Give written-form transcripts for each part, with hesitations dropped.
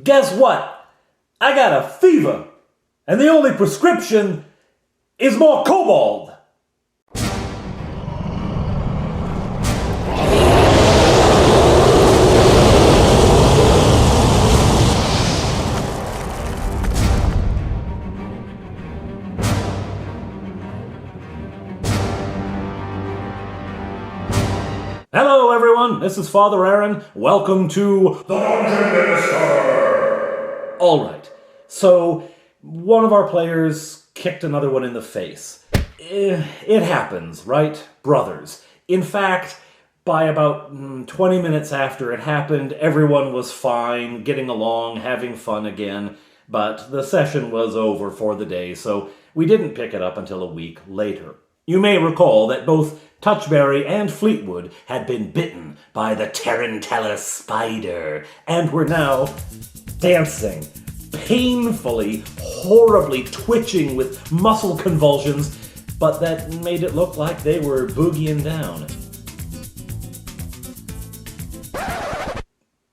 Guess what? I got a fever, and the only prescription is more Kobold. Hello everyone, this is Father Aaron. Welcome to the Dungeon Minister! Alright, so one of our players kicked another one in the face. It happens, right? Brothers. In fact, by about 20 minutes after it happened, everyone was fine, getting along, having fun again, but the session was over for the day, so we didn't pick it up until a week later. You may recall that both Touchberry and Fleetwood had been bitten by the tarantella spider and were now dancing, painfully, horribly twitching with muscle convulsions, but that made it look like they were boogieing down.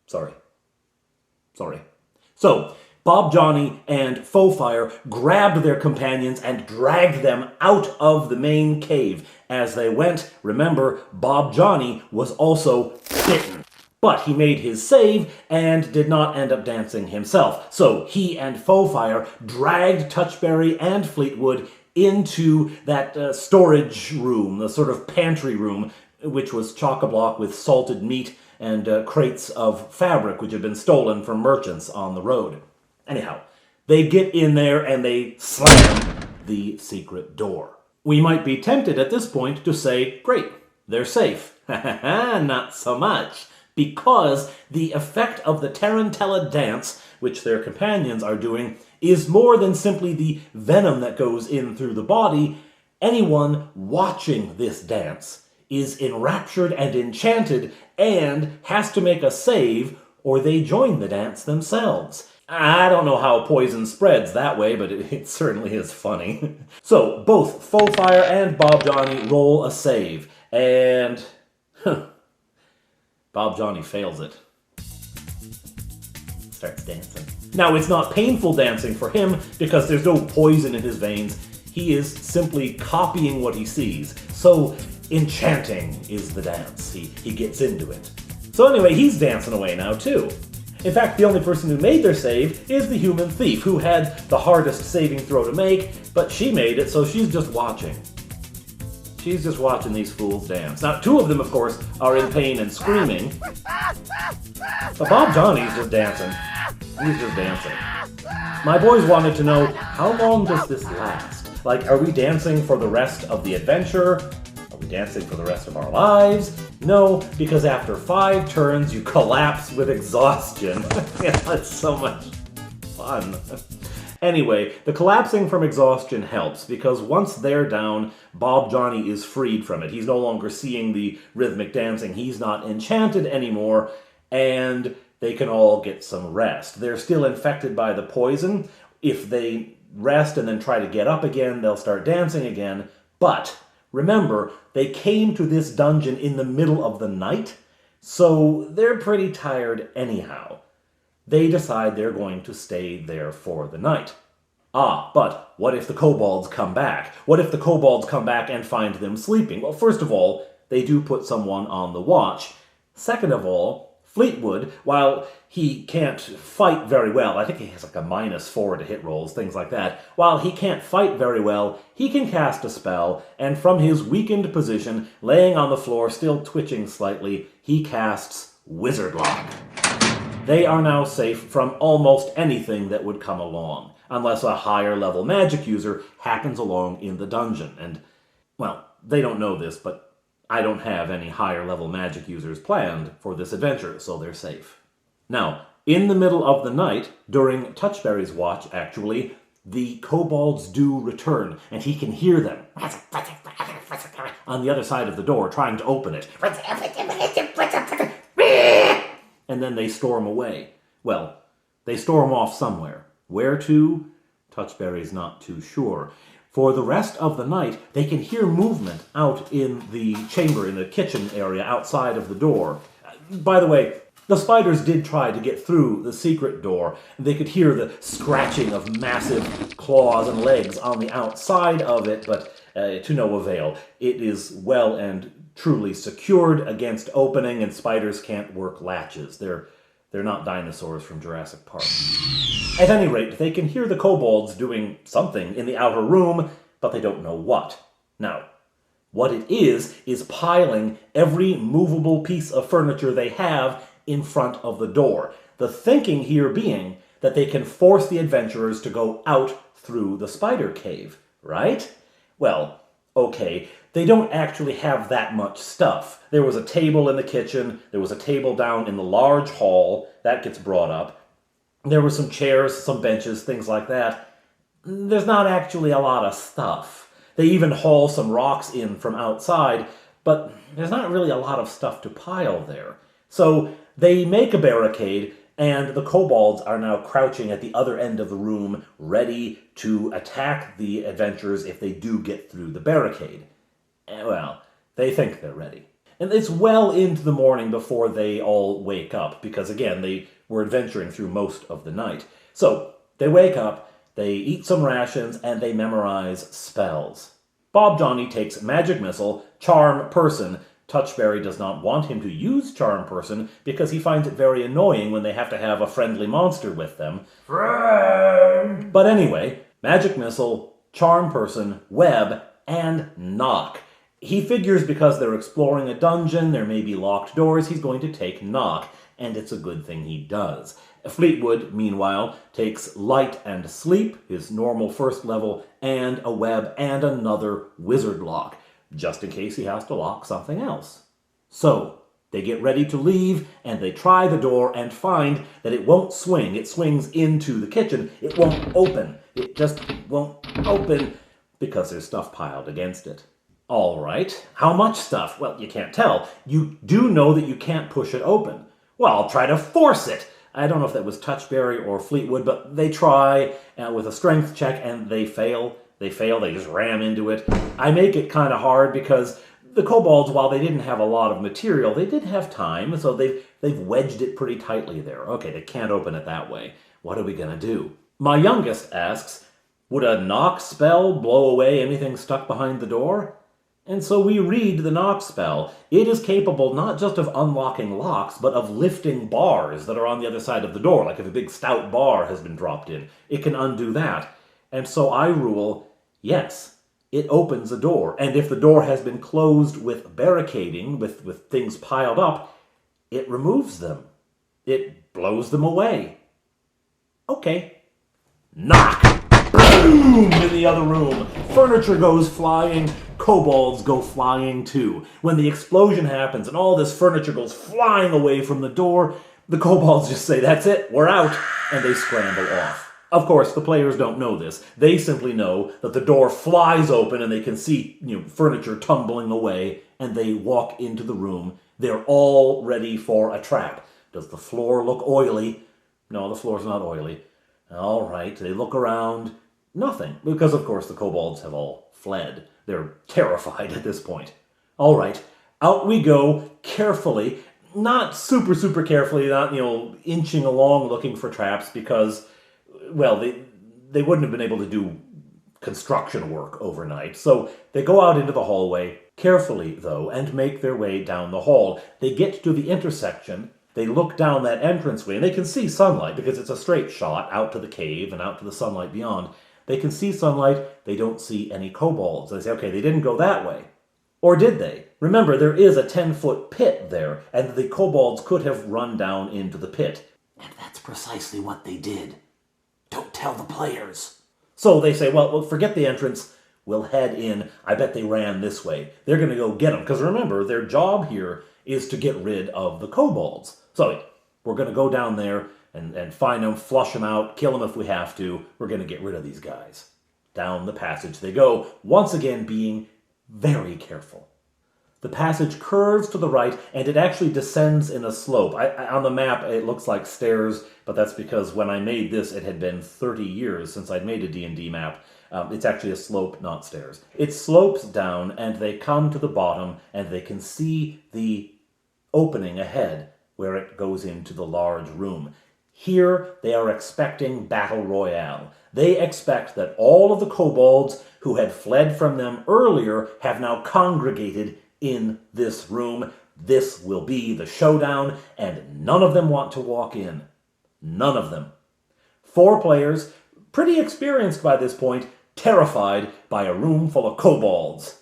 Sorry. So, Bob Johnny and Faux-Fire grabbed their companions and dragged them out of the main cave. As they went, remember, Bob Johnny was also bitten. But he made his save and did not end up dancing himself. So he and Faux-Fire dragged Touchberry and Fleetwood into that storage room, the sort of pantry room, which was chock-a-block with salted meat and crates of fabric which had been stolen from merchants on the road. Anyhow, they get in there and they slam the secret door. We might be tempted at this point to say, great, they're safe. Not so much, because the effect of the tarantella dance, which their companions are doing, is more than simply the venom that goes in through the body. Anyone watching this dance is enraptured and enchanted and has to make a save or they join the dance themselves. I don't know how poison spreads that way, but it certainly is funny. So, both Faux-Fire and Bob Johnny roll a save, and Bob Johnny fails it. Starts dancing. Now, it's not painful dancing for him, because there's no poison in his veins. He is simply copying what he sees. So, enchanting is the dance. He gets into it. So anyway, he's dancing away now, too. In fact, the only person who made their save is the human thief, who had the hardest saving throw to make, but she made it, so she's just watching. She's just watching these fools dance. Now, two of them, of course, are in pain and screaming, but Bob Johnny's just dancing. He's just dancing. My boys wanted to know, how long does this last? Like, are we dancing for the rest of the adventure? Are we dancing for the rest of our lives? No, because after 5 turns, you collapse with exhaustion. It's so much fun. Anyway, the collapsing from exhaustion helps, because once they're down, Bob Johnny is freed from it. He's no longer seeing the rhythmic dancing. He's not enchanted anymore, and they can all get some rest. They're still infected by the poison. If they rest and then try to get up again, they'll start dancing again, but remember, they came to this dungeon in the middle of the night, so they're pretty tired anyhow. They decide they're going to stay there for the night. But what if the Kobolds come back? What if the Kobolds come back and find them sleeping? Well, first of all, they do put someone on the watch. Second of all, Fleetwood, while he can't fight very well, I think he has like a -4 to hit rolls, things like that. While he can't fight very well, he can cast a spell, and from his weakened position, laying on the floor, still twitching slightly, he casts Wizard Lock. They are now safe from almost anything that would come along, unless a higher level magic user happens along in the dungeon. And, well, they don't know this, but I don't have any higher level magic users planned for this adventure, so they're safe. Now, in the middle of the night, during Touchberry's watch, actually, the Kobolds do return, and he can hear them on the other side of the door, trying to open it. And then they storm away. Well, they storm off somewhere. Where to? Touchberry's not too sure. For the rest of the night, they can hear movement out in the chamber, in the kitchen area outside of the door. By the way, The spiders did try to get through the secret door. They could hear the scratching of massive claws and legs on the outside of it, but to no avail. It is well and truly secured against opening, and spiders can't work latches. They're not dinosaurs from Jurassic Park. At any rate, they can hear the kobolds doing something in the outer room, but they don't know what. Now, what it is piling every movable piece of furniture they have in front of the door. The thinking here being that they can force the adventurers to go out through the spider cave, right? Well, okay, they don't actually have that much stuff. There was a table in the kitchen, there was a table down in the large hall, that gets brought up. There were some chairs, some benches, things like that. There's not actually a lot of stuff. They even haul some rocks in from outside, but there's not really a lot of stuff to pile there. So they make a barricade, and the kobolds are now crouching at the other end of the room, ready to attack the adventurers if they do get through the barricade. Well, they think they're ready. And it's well into the morning before they all wake up, because again, they were adventuring through most of the night. So they wake up, they eat some rations, and they memorize spells. Bob Johnny takes Magic Missile, Charm Person. Touchberry does not want him to use Charm Person because he finds it very annoying when they have to have a friendly monster with them. Friend! But anyway, Magic Missile, Charm Person, Web, and Knock. He figures because they're exploring a dungeon, there may be locked doors, he's going to take Knock, and it's a good thing he does. Fleetwood, meanwhile, takes Light and Sleep, his normal first level, and a web and another wizard lock, just in case he has to lock something else. So, they get ready to leave, and they try the door and find that it won't swing. It swings into the kitchen. It won't open. It just won't open because there's stuff piled against it. All right, how much stuff? Well, you can't tell. You do know that you can't push it open. Well, I'll try to force it. I don't know if that was Touchberry or Fleetwood, but they try with a strength check, and they fail. They just ram into it. I make it kind of hard because the kobolds, while they didn't have a lot of material, they did have time, so they've wedged it pretty tightly there. Okay, they can't open it that way. What are we going to do? My youngest asks, would a knock spell blow away anything stuck behind the door? And so we read the knock spell. It is capable not just of unlocking locks, but of lifting bars that are on the other side of the door. Like if a big stout bar has been dropped in, it can undo that. And so I rule, yes, it opens a door. And if the door has been closed with barricading, with things piled up, it removes them. It blows them away. Okay. Knock! Boom! In the other room. Furniture goes flying. Kobolds go flying too. When the explosion happens and all this furniture goes flying away from the door, the kobolds just say, that's it, we're out, and they scramble off. Of course, the players don't know this. They simply know that the door flies open and they can see furniture tumbling away, and they walk into the room. They're all ready for a trap. Does the floor look oily? No, the floor's not oily. All right, they look around. Nothing, because of course the kobolds have all fled. They're terrified at this point. All right, out we go, carefully. Not super carefully, not, inching along looking for traps because, well, they wouldn't have been able to do construction work overnight. So they go out into the hallway, carefully, though, and make their way down the hall. They get to the intersection. They look down that entranceway, and they can see sunlight because it's a straight shot out to the cave and out to the sunlight beyond. They can see sunlight. They don't see any kobolds. They say, okay, they didn't go that way. Or did they? Remember, there is a 10-foot pit there, and the kobolds could have run down into the pit. And that's precisely what they did. Don't tell the players. So they say, well, forget the entrance. We'll head in. I bet they ran this way. They're going to go get them. Because remember, their job here is to get rid of the kobolds. So we're going to go down there and find them, flush them out, kill them if we have to. We're going to get rid of these guys. Down the passage they go, once again being very careful. The passage curves to the right, and it actually descends in a slope. On the map, it looks like stairs, but that's because when I made this, it had been 30 years since I'd made a D&D map. It's actually a slope, not stairs. It slopes down, and they come to the bottom, and they can see the opening ahead. where it goes into the large room. Here, they are expecting battle royale. They expect that all of the kobolds who had fled from them earlier have now congregated in this room. This will be the showdown, and none of them want to walk in. None of them. 4 players, pretty experienced by this point, terrified by a room full of kobolds.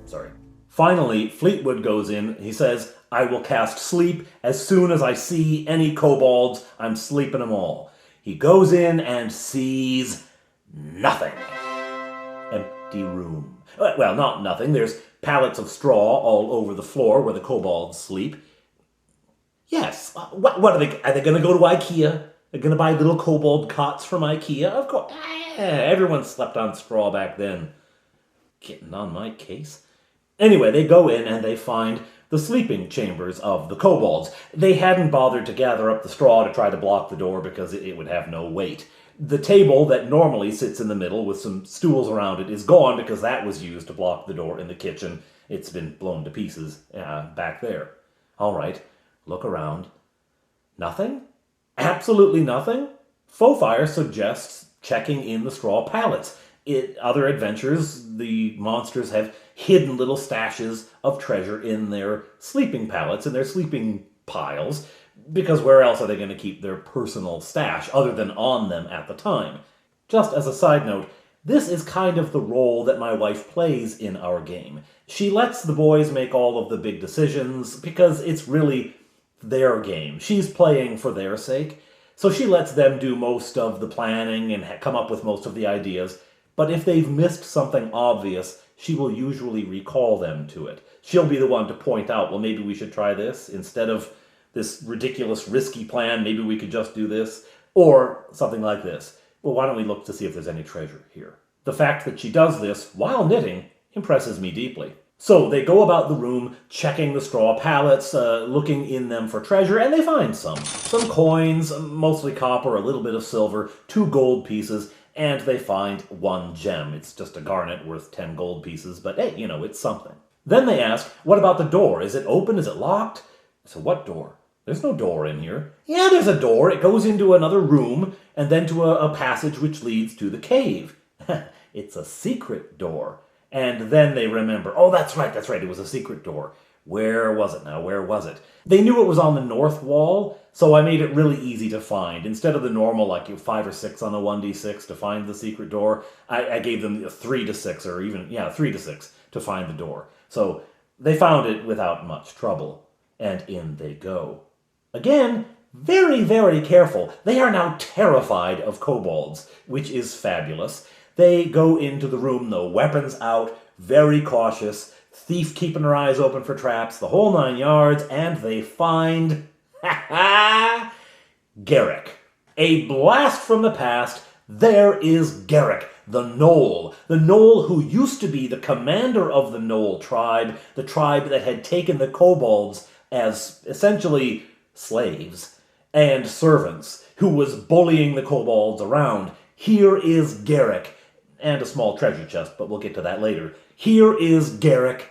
Sorry. Finally, Fleetwood goes in. He says, I will cast sleep. As soon as I see any kobolds, I'm sleeping them all. He goes in and sees nothing. Empty room. Well, not nothing. There's pallets of straw all over the floor where the kobolds sleep. Yes. What are they? Are they going to go to IKEA? They're going to buy little kobold cots from IKEA? Of course. Everyone slept on straw back then. Getting on my case. Anyway, they go in and they find the sleeping chambers of the kobolds. They hadn't bothered to gather up the straw to try to block the door because it would have no weight. The table that normally sits in the middle with some stools around it is gone because that was used to block the door in the kitchen. It's been blown to pieces back there. All right, look around. Nothing? Absolutely nothing? Fofire suggests checking in the straw pallets. Other adventures, the monsters have hidden little stashes of treasure in their sleeping pallets, in their sleeping piles, because where else are they going to keep their personal stash other than on them at the time? Just as a side note, this is kind of the role that my wife plays in our game. She lets the boys make all of the big decisions because it's really their game. She's playing for their sake, so she lets them do most of the planning and come up with most of the ideas. But if they've missed something obvious, she will usually recall them to it. She'll be the one to point out, well, maybe we should try this. Instead of this ridiculous, risky plan, maybe we could just do this. Or something like this. Well, why don't we look to see if there's any treasure here? The fact that she does this while knitting impresses me deeply. So they go about the room, checking the straw pallets, looking in them for treasure, and they find some. Some coins, mostly copper, a little bit of silver, 2 gold pieces, and they find 1 gem. It's just a garnet worth 10 gold pieces, but hey, it's something. Then they ask, what about the door? Is it open? Is it locked? So what door? There's no door in here. Yeah, there's a door. It goes into another room, and then to a passage which leads to the cave. It's a secret door. And then they remember, oh, that's right, it was a secret door. Where was it now? Where was it? They knew it was on the north wall, so I made it really easy to find. Instead of the normal, 5 or 6 on a 1d6 to find the secret door, I gave them 3 to 6, or even, 3 to 6 to find the door. So they found it without much trouble, and in they go. Again, very, very careful. They are now terrified of kobolds, which is fabulous. They go into the room, though, weapons out, very cautious, thief keeping her eyes open for traps, the whole 9 yards, and they find, Garrick. A blast from the past, there is Garrick, the Gnoll. The Gnoll who used to be the commander of the Gnoll tribe, the tribe that had taken the kobolds as essentially slaves and servants, who was bullying the kobolds around. Here is Garrick, and a small treasure chest, but we'll get to that later. Here is Garrick,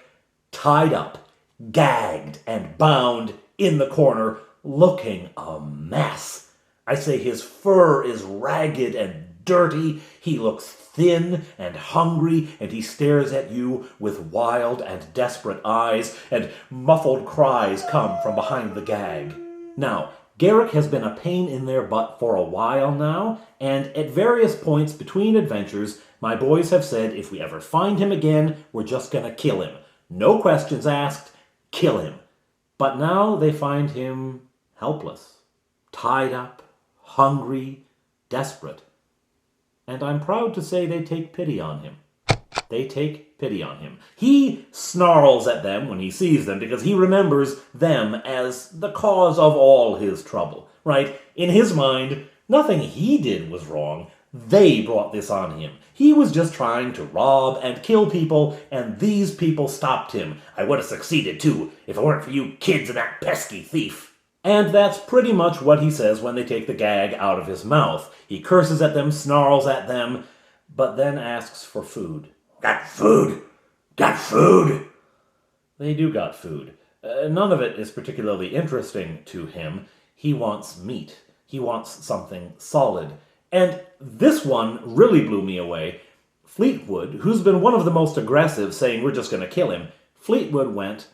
tied up, gagged, and bound in the corner, looking a mess. I say his fur is ragged and dirty, he looks thin and hungry, and he stares at you with wild and desperate eyes, and muffled cries come from behind the gag. Now, Garrick has been a pain in their butt for a while now, and at various points between adventures, my boys have said if we ever find him again, we're just going to kill him. No questions asked, kill him. But now they find him helpless, tied up, hungry, desperate. And I'm proud to say they take pity on him. They take pity on him. He snarls at them when he sees them because he remembers them as the cause of all his trouble, right? In his mind, nothing he did was wrong. They brought this on him. He was just trying to rob and kill people, and these people stopped him. I would have succeeded, too, if it weren't for you kids and that pesky thief. And that's pretty much what he says when they take the gag out of his mouth. He curses at them, snarls at them, but then asks for food. Got food? Got food? They do got food. None of it is particularly interesting to him. He wants meat. He wants something solid. And this one really blew me away. Fleetwood, who's been one of the most aggressive, saying we're just going to kill him, Fleetwood went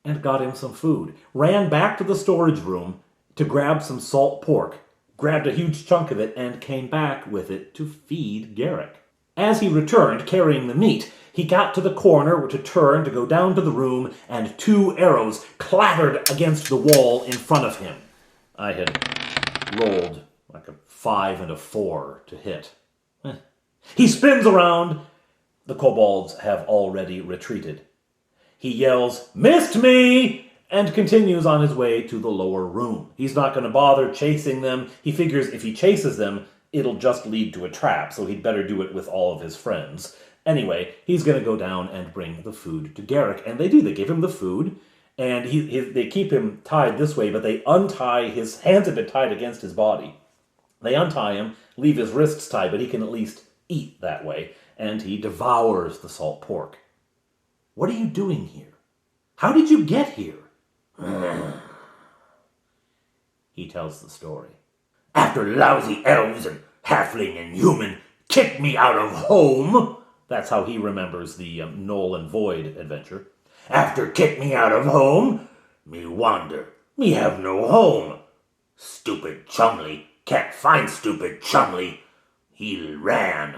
and got him some food. Ran back to the storage room to grab some salt pork. Grabbed a huge chunk of it and came back with it to feed Garrick. As he returned, carrying the meat, he got to the corner to turn to go down to the room, and 2 arrows clattered against the wall in front of him. I had rolled like a 5 and a 4 to hit. He spins around. The kobolds have already retreated. He yells, "Missed me!" and continues on his way to the lower room. He's not going to bother chasing them. He figures if he chases them, it'll just lead to a trap, so he'd better do it with all of his friends. Anyway, he's going to go down and bring the food to Garrick. And they do. They give him the food, and they keep him tied this way, but they untie his hands have been tied against his body. They untie him, leave his wrists tied, but he can at least eat that way, and he devours the salt pork. What are you doing here? How did you get here? He tells the story. After lousy elves and halfling and human kicked me out of home. That's how he remembers the Knoll and Void adventure. After kick me out of home, me wander, me have no home. Stupid Chumley, can't find stupid Chumley. He ran.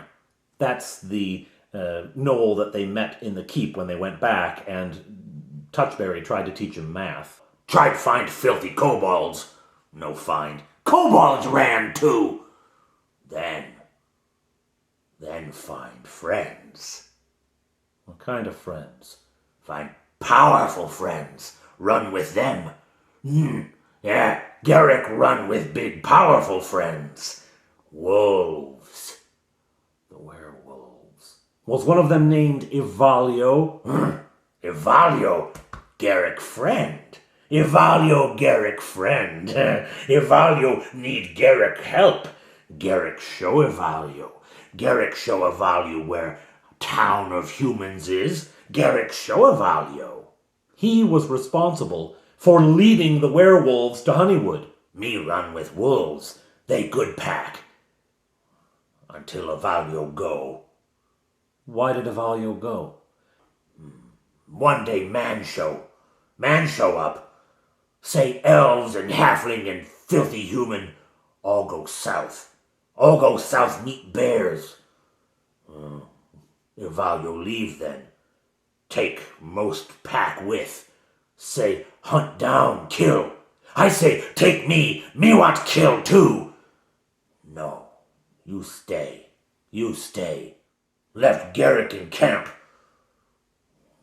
That's the Knoll that they met in the keep when they went back, and Touchberry tried to teach him math. Tried to find filthy kobolds. No find. Kobolds ran too. Then find friends. What kind of friends? Find powerful friends. Run with them. Yeah, Garrick run with big powerful friends. Wolves. The werewolves. Was one of them named Ivalio? Ivalio, Garrick friend. Ivalio, Garrick friend. Ivalio need Garrick help. Garrick show Ivalio. Garrick show Ivalio where town of humans is. Garrick show Ivalio. He was responsible for leading the werewolves to Honeywood. Me run with wolves. They good pack. Until Ivalio go. Why did Ivalio go? One day man show up. Say elves and halfling and filthy human all go south. All go south meet bears. Ivalio leave then. Take most pack with. Say hunt down, kill. I say take me want kill too. No, you stay. Left Garrick in camp.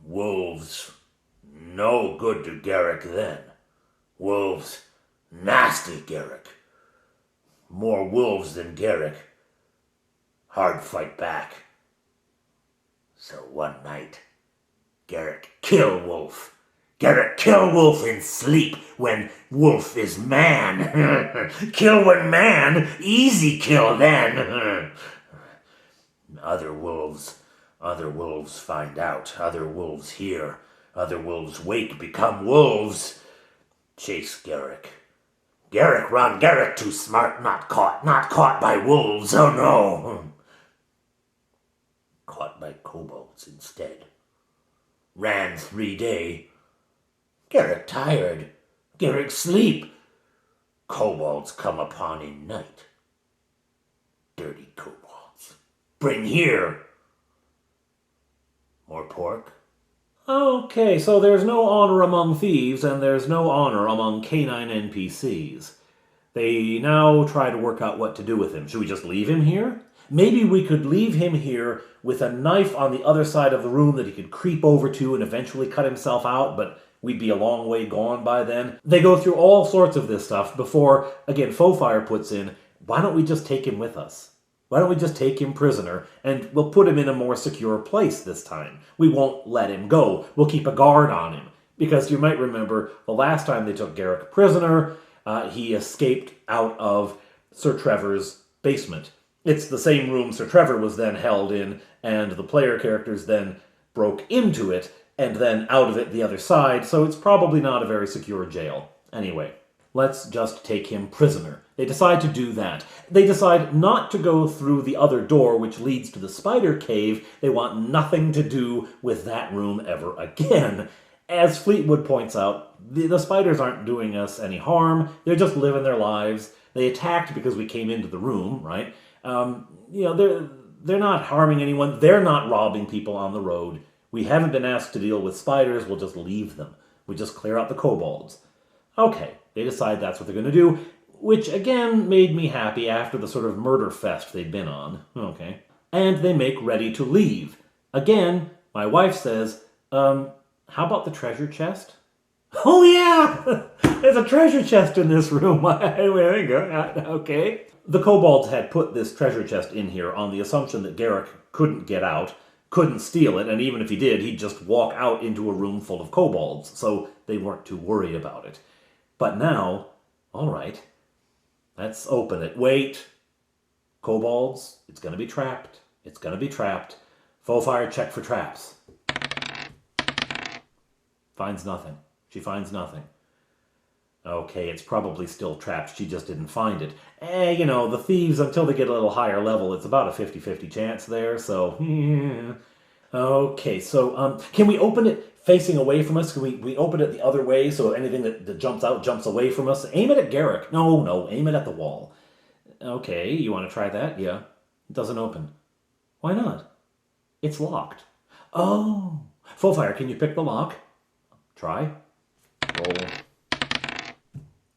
Wolves, no good to Garrick then. Wolves, nasty Garrick. More wolves than Garrick. Hard fight back. So one night, Garrick kill wolf. Garrick kill wolf in sleep when wolf is man. Kill when man, easy kill then. Other wolves find out. Other wolves hear. Other wolves wake, become wolves. Chase Garrick. Garrick run. Garrick too smart, not caught by wolves. Oh no. Caught by kobolds instead. Ran 3 days. Garrick tired. Garrick sleep. Kobolds come upon in night. Dirty kobolds. Bring here. More pork? Okay, so there's no honor among thieves, and there's no honor among canine NPCs. They now try to work out what to do with him. Should we just leave him here? Maybe we could leave him here with a knife on the other side of the room that he could creep over to and eventually cut himself out, but we'd be a long way gone by then. They go through all sorts of this stuff before, again, Fofire puts in, why don't we just take him with us? Why don't we just take him prisoner, and we'll put him in a more secure place this time. We won't let him go. We'll keep a guard on him. Because you might remember, the last time they took Garrick prisoner, he escaped out of Sir Trevor's basement. It's the same room Sir Trevor was then held in, and the player characters then broke into it and then out of it the other side, so it's probably not a very secure jail. Anyway, let's just take him prisoner. They decide to do that. They decide not to go through the other door which leads to the spider cave. They want nothing to do with that room ever again. As Fleetwood points out, the spiders aren't doing us any harm. They're just living their lives. They attacked because we came into the room, right? They're not harming anyone. They're not robbing people on the road. We haven't been asked to deal with spiders. We'll just leave them. We just clear out the kobolds. Okay, they decide that's what they're going to do, which again made me happy after the sort of murder fest they'd been on. Okay. And they make ready to leave. Again, my wife says, how about the treasure chest? Oh yeah! There's a treasure chest in this room. There you go. Okay. The kobolds had put this treasure chest in here on the assumption that Garrick couldn't get out, couldn't steal it, and even if he did, he'd just walk out into a room full of kobolds, so they weren't too worried about it. But now, all right, let's open it. Wait. Kobolds, it's going to be trapped. It's going to be trapped. Faux fire, check for traps. Finds nothing. She finds nothing. Okay, it's probably still trapped. She just didn't find it. The thieves, until they get a little higher level, it's about a 50-50 chance there, so... Yeah. Okay, so, can we open it facing away from us? Can we open it the other way so anything that jumps out jumps away from us? Aim it at Garrick. No, aim it at the wall. Okay, you want to try that? Yeah. It doesn't open. Why not? It's locked. Oh. Full fire, can you pick the lock? Try. Roll.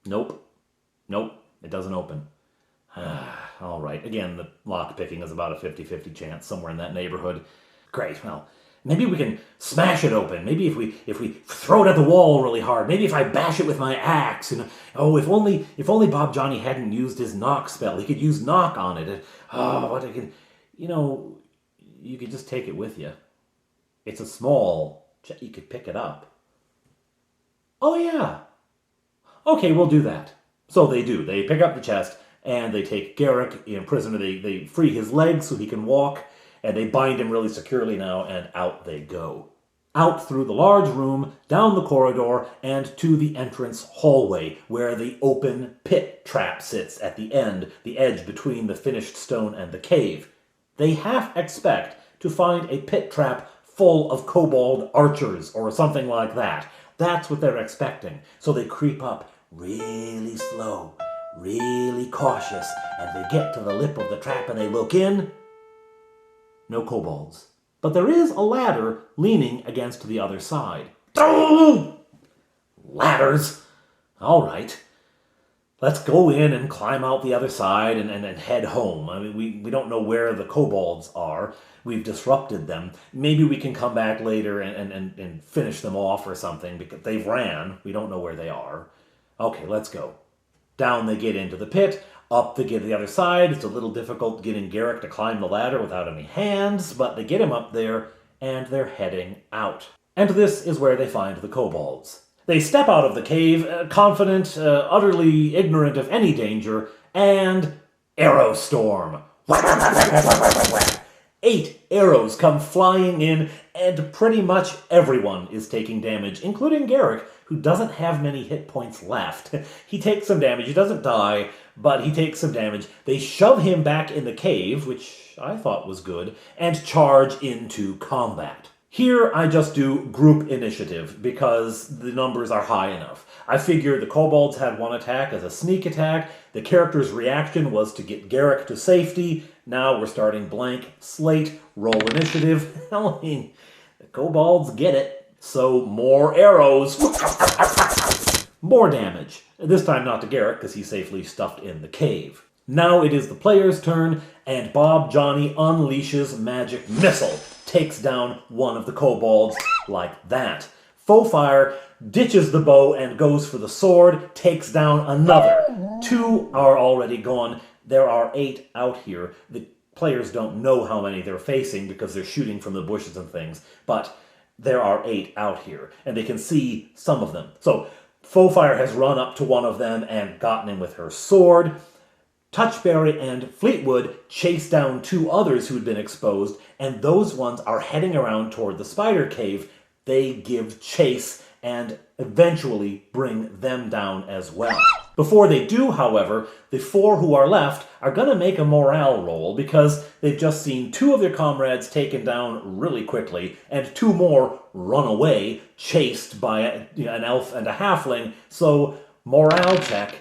Nope, it doesn't open. All right, again, the lock picking is about a 50-50 chance, somewhere in that neighborhood. Great, well, maybe we can smash it open. Maybe if we throw it at the wall really hard. Maybe if I bash it with my axe. Oh, if only Bob Johnny hadn't used his knock spell. He could use knock on it. You could just take it with you. It's a small, you could pick it up. Oh yeah. Okay, we'll do that. So they do. They pick up the chest, and they take Garrick in prisoner. They free his legs so he can walk, and they bind him really securely now, and out they go. Out through the large room, down the corridor, and to the entrance hallway, where the open pit trap sits at the end, the edge between the finished stone and the cave. They half expect to find a pit trap full of kobold archers, or something like that. That's what they're expecting. So they creep up really slow, really cautious, and they get to the lip of the trap and they look in. No kobolds. But there is a ladder leaning against the other side. Oh! Ladders! All right. Let's go in and climb out the other side and head home. I mean, we don't know where the kobolds are. We've disrupted them. Maybe we can come back later and finish them off or something, because they've ran. We don't know where they are. Okay, let's go. Down they get into the pit. Up they get to the other side. It's a little difficult getting Garrick to climb the ladder without any hands, but they get him up there, and they're heading out. And this is where they find the kobolds. They step out of the cave, confident, utterly ignorant of any danger, and arrow storm. 8 arrows come flying in, and pretty much everyone is taking damage, including Garrick, who doesn't have many hit points left. He takes some damage. He doesn't die, but he takes some damage. They shove him back in the cave, which I thought was good, and charge into combat. Here, I just do group initiative, because the numbers are high enough. I figure the kobolds had one attack as a sneak attack. The character's reaction was to get Garrick to safety. Now we're starting blank slate, roll initiative. I mean, the kobolds get it. So more arrows. More damage. This time not to Garrick, because he's safely stuffed in the cave. Now it is the player's turn, and Bob Johnny unleashes magic missile. Takes down one of the kobolds like that. Faux fire ditches the bow and goes for the sword, takes down another. 2 are already gone. There are 8 out here. The players don't know how many they're facing because they're shooting from the bushes and things, but there are 8 out here, and they can see some of them. So faux fire has run up to one of them and gotten him with her sword. Touchberry and Fleetwood chase down 2 others who had been exposed, and those ones are heading around toward the spider cave. They give chase and eventually bring them down as well. Before they do, however, the 4 who are left are going to make a morale roll because they've just seen 2 of their comrades taken down really quickly and 2 more run away, chased by an elf and a halfling. So, morale check.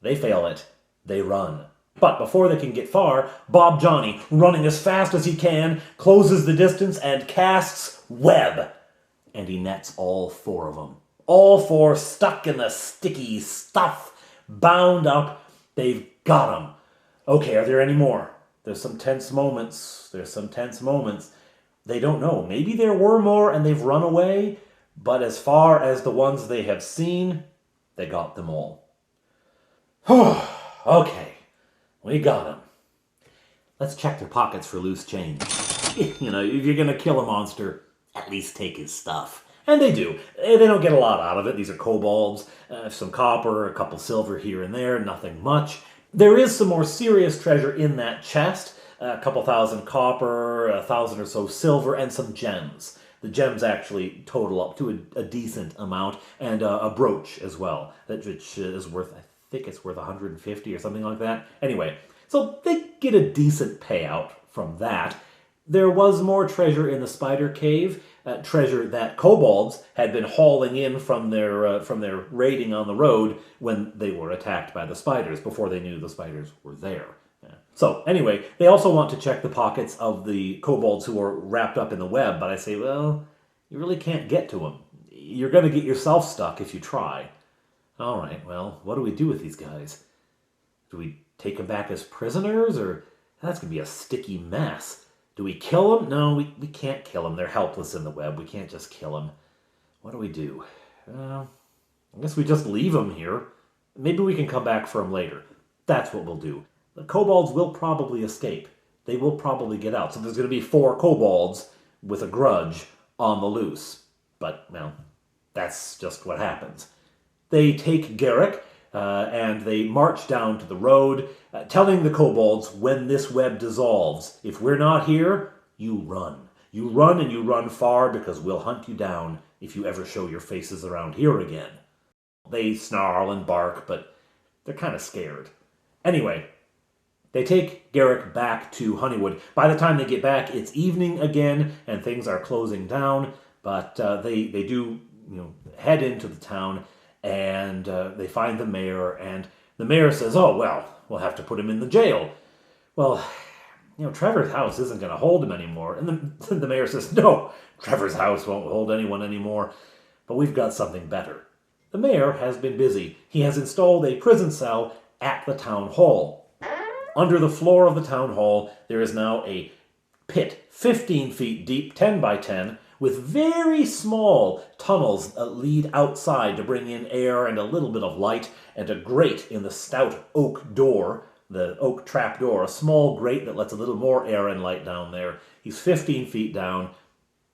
They fail it. They run. But before they can get far, Bob Johnny, running as fast as he can, closes the distance and casts Web. And he nets all 4 of them. All 4 stuck in the sticky stuff, bound up. They've got them. Okay, are there any more? There's some tense moments. They don't know. Maybe there were more and they've run away, but as far as the ones they have seen, they got them all. Okay, we got them. Let's check their pockets for loose change. You know, if you're going to kill a monster, at least take his stuff. And they do. They don't get a lot out of it. These are kobolds, some copper, a couple silver here and there, nothing much. There is some more serious treasure in that chest, a couple thousand copper, 1,000 or so silver, and some gems. The gems actually total up to a decent amount, and a brooch as well, which is worth, I think it's worth 150 or something like that. Anyway, so they get a decent payout from that. There was more treasure in the spider cave, treasure that kobolds had been hauling in from their raiding on the road when they were attacked by the spiders, before they knew the spiders were there. Yeah. So anyway, they also want to check the pockets of the kobolds who are wrapped up in the web, but I say, well, you really can't get to them. You're going to get yourself stuck if you try. All right, well, what do we do with these guys? Do we take them back as prisoners, or that's going to be a sticky mess. Do we kill them? No, we can't kill them. They're helpless in the web. We can't just kill them. What do we do? I guess we just leave them here. Maybe we can come back for them later. That's what we'll do. The kobolds will probably escape. They will probably get out. So there's going to be 4 kobolds with a grudge on the loose. But, well, that's just what happens. They take Garrick, and they march down to the road, telling the kobolds, when this web dissolves, if we're not here, you run. You run, and you run far, because we'll hunt you down if you ever show your faces around here again. They snarl and bark, but they're kind of scared. Anyway, they take Garrick back to Honeywood. By the time they get back, it's evening again, and things are closing down, but they do, head into the town, and they find the mayor, and the mayor says, oh, well, we'll have to put him in the jail. Well, Trevor's house isn't going to hold him anymore. And the mayor says, no, Trevor's house won't hold anyone anymore, but we've got something better. The mayor has been busy. He has installed a prison cell at the town hall. Under the floor of the town hall, there is now a pit 15 feet deep, 10 by 10, with very small tunnels that lead outside to bring in air and a little bit of light, and a grate in the stout oak door, the oak trap door, a small grate that lets a little more air and light down there. He's 15 feet down.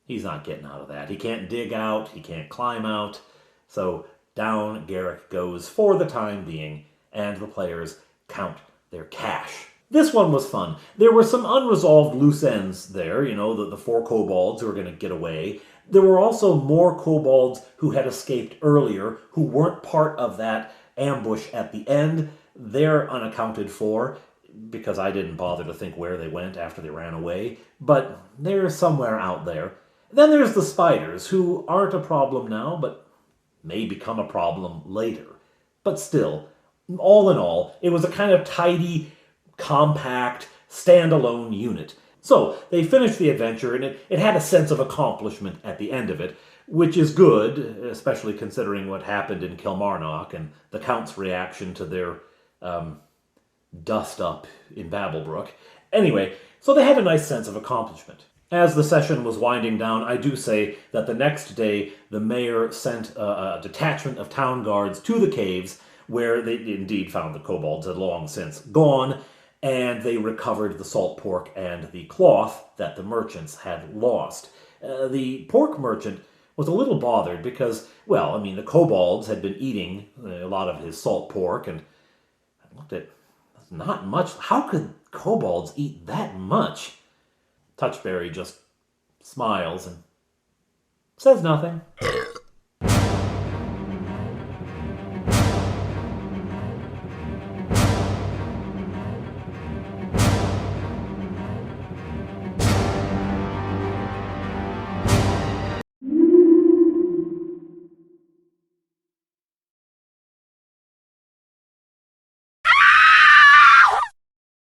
He's not getting out of that. He can't dig out. He can't climb out. So down Garrick goes for the time being, and the players count their cash. This one was fun. There were some unresolved loose ends there, the 4 kobolds who were going to get away. There were also more kobolds who had escaped earlier, who weren't part of that ambush at the end. They're unaccounted for, because I didn't bother to think where they went after they ran away, but they're somewhere out there. Then there's the spiders, who aren't a problem now, but may become a problem later. But still, all in all, it was a kind of tidy, compact, standalone unit. So they finished the adventure, and it had a sense of accomplishment at the end of it, which is good, especially considering what happened in Kilmarnock and the Count's reaction to their dust-up in Babelbrook. Anyway, so they had a nice sense of accomplishment. As the session was winding down, I do say that the next day the mayor sent a detachment of town guards to the caves, where they indeed found the kobolds had long since gone, and they recovered the salt pork and the cloth that the merchants had lost. The pork merchant was a little bothered because, the kobolds had been eating a lot of his salt pork, and I looked at not much. How could kobolds eat that much? Touchberry just smiles and says nothing.